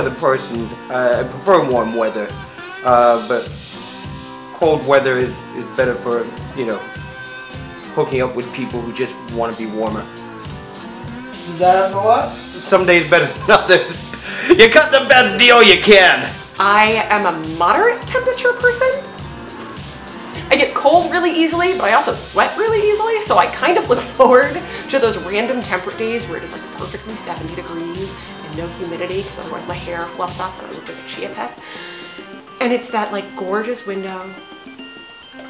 weather person. I prefer warm weather, but cold weather is better for, you know, hooking up with people who just want to be warmer. Does that happen a lot? Some days better than others. You cut the best deal you can. I am a moderate temperature person. I get cold really easily, but I also sweat really easily, so I kind of look forward to those random temperate days where it is like perfectly 70 degrees and no humidity, because otherwise my hair fluffs up and I look like a chia pet. And it's that like gorgeous window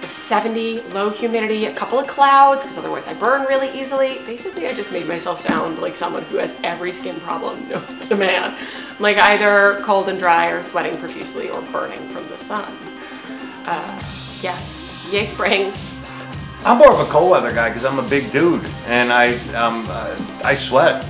of 70, low humidity, a couple of clouds, because otherwise I burn really easily. Basically, I just made myself sound like someone who has every skin problem known to man. I'm like either cold and dry or sweating profusely or burning from the sun. Yes. Yay, spring. I'm more of a cold weather guy because I'm a big dude and I sweat.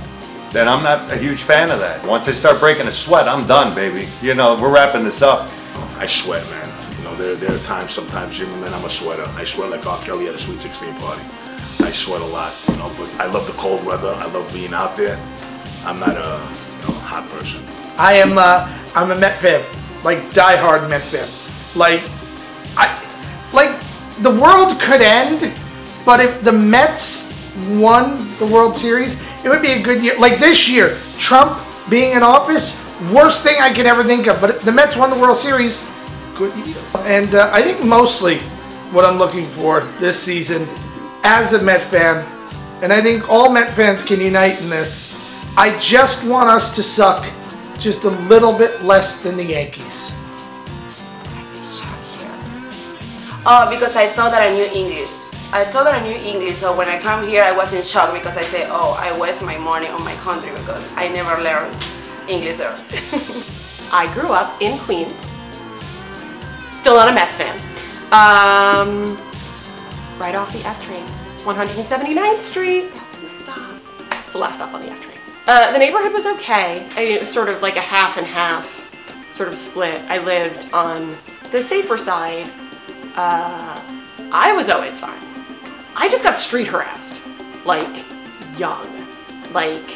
And I'm not a huge fan of that. Once I start breaking a sweat, I'm done, baby. You know, we're wrapping this up. I sweat, man. You know, there are times, sometimes, even when I'm a sweater. I sweat like R. Kelly at a Sweet 16 party. I sweat a lot, you know, but I love the cold weather. I love being out there. I'm not a, you know, hot person. I'm a Met fan, like diehard Met fan. Like the world could end, but if the Mets won the World Series, it would be a good year. Like this year, Trump being in office, worst thing I could ever think of. But the Mets won the World Series, good year. And I think mostly what I'm looking for this season as a Met fan, and I think all Met fans can unite in this, I just want us to suck just a little bit less than the Yankees. Because I thought that I knew English. So when I come here, I was in shock because I say, oh, I waste my money on my country because I never learned English there. I grew up in Queens. Still not a Mets fan. Right off the F train. 179th Street. That's the stop. It's the last stop on the F train. The neighborhood was okay. I mean, it was sort of like a half and half sort of split. I lived on the safer side. I was always fine. I just got street harassed, like young, like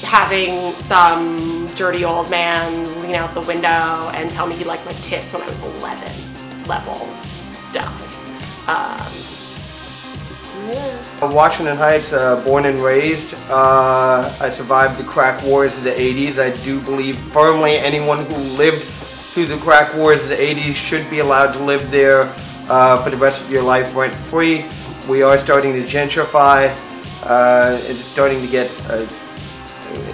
having some dirty old man lean out the window and tell me he liked my tits when I was 11 level stuff. Yeah. Washington Heights, born and raised. I survived the crack wars of the 80s. I do believe firmly anyone who lived through the crack wars of the 80s should be allowed to live there for the rest of your life rent-free. We are starting to gentrify. It's starting to get,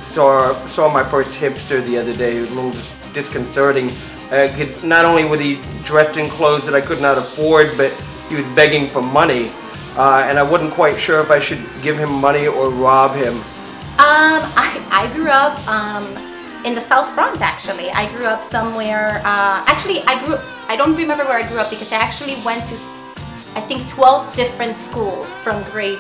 saw my first hipster the other day. It was a little disconcerting. Cause not only was he dressed in clothes that I could not afford, but he was begging for money. And I wasn't quite sure if I should give him money or rob him. I grew up in the South Bronx, actually. I grew up somewhere, I don't remember where I grew up because I actually went to, I think, 12 different schools from grade,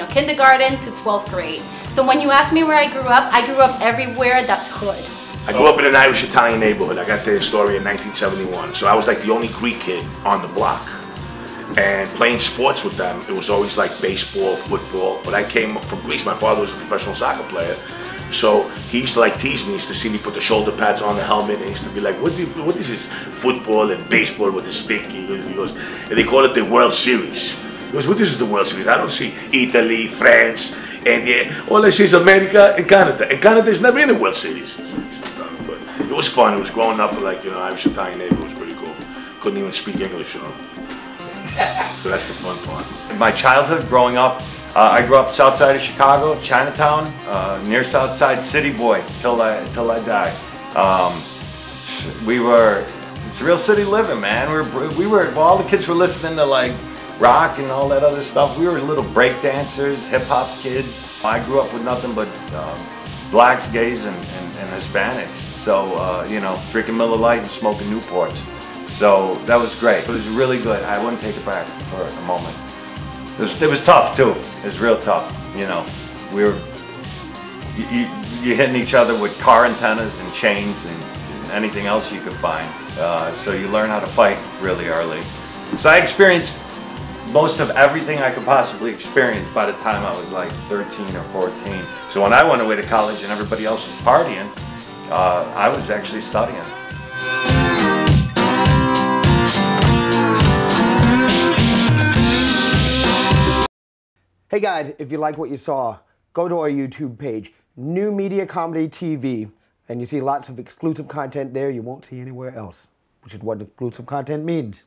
kindergarten to 12th grade. So when you ask me where I grew up everywhere that's hood. I grew up in an Irish-Italian neighborhood. I got the story in 1971. So I was like the only Greek kid on the block. And playing sports with them, it was always like baseball, football. But I came from Greece. My father was a professional soccer player. So he used to like tease me. He used to see me put the shoulder pads on the helmet, and he used to be like, what is this football and baseball with the stick? He goes, and they call it the World Series. He goes, what is the World Series? I don't see Italy, France, and all I see is America and Canada. And Canada's never in the World Series. But it was fun. It was growing up like, Irish-Italian neighborhood. It was pretty cool. Couldn't even speak English, So that's the fun part. In my childhood, growing up, I grew up south side of Chicago, Chinatown, near South Side, city boy till I die. It's real city living, man. All the kids were listening to like rock and all that other stuff. We were little break dancers, hip hop kids. I grew up with nothing but blacks, gays, and Hispanics. So, drinking Miller Lite and smoking Newports. So that was great. It was really good. I wouldn't take it back for a moment. It was tough too. It was real tough. We were you hitting each other with car antennas and chains and anything else you could find. So you learn how to fight really early. So I experienced most of everything I could possibly experience by the time I was like 13 or 14. So when I went away to college and everybody else was partying, I was actually studying. Hey guys, if you like what you saw, go to our YouTube page, New Media Comedy TV, and you see lots of exclusive content there you won't see anywhere else, which is what exclusive content means.